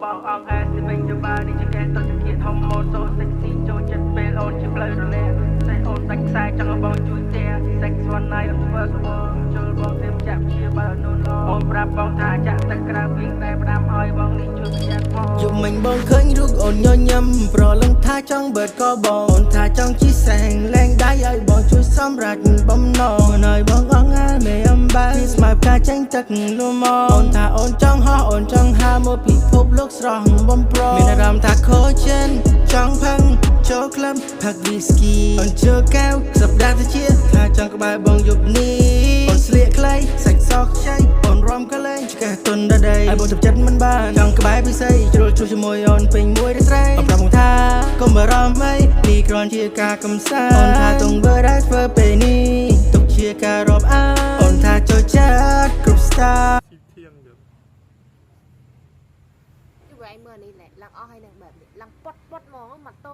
បងអងអាស៊ីវិញទៅបើនេះជាកែតទៅគៀតហុំម៉ូតូសេកស៊ីចូលចិត្តពេលអូនជាផ្លូវរលាតែអូនដាច់ខ្សែចង់ឲ្យបងជួយតែសេកស្វណ្ណៃអត់ធ្វើស្បងចូលបងត្រៀមចាក់ជាបើនូនអូនប្រាប់បងថាចាក់ទឹកក្រៅពីតែផ្ដាំឲ្យបងនេះជួយប្រយ័ត្នផងយប់មិញបងឃើញរូបអូនញញឹមប្រលឹងថាចង់បើកក៏បងអូនថាចង់ជីសែងលែងដៃឲ្យបងជួយសម្រាប់បំណងឲ្យបងអងអាមេអំបែស្មាប់ការចេញទឹកលំមកអូនថាអូនចង់ហោះអូនចង់ហើមកពិភពលោកស្រស់បំប្រងមានអារម្មណ៍ថាខូចិនចង់ផឹងចូលក្លឹបផឹកវីស្គីអូនជឿកែវសប្តាហ៍ទៅជាថាចង់ក្បែរបងយប់នេះអូនស្លៀកខ្លីសាច់សខ្ចីអូនរំកលែងឆ្កែទុនដដីឲ្យបងចាប់ចិត្តមិនបានចង់ក្បែរពិសីជ្រុលជួសជាមួយអូនពេញមួយរាត្រីអូនប្រាប់បងថាកុំបារម្ភអីនេះគ្រាន់ជាការកំសាន្តអូនថាទង្វើដែលធ្វើពេលនេះទុកជាការរាប់អានអូនថាចូលចិត្តគ្រប់ star ជួយឯងមើលនេះแหละឡើងអស់ហើយនឹងបែបនេះឡើងប៉ុតហ្មងមកត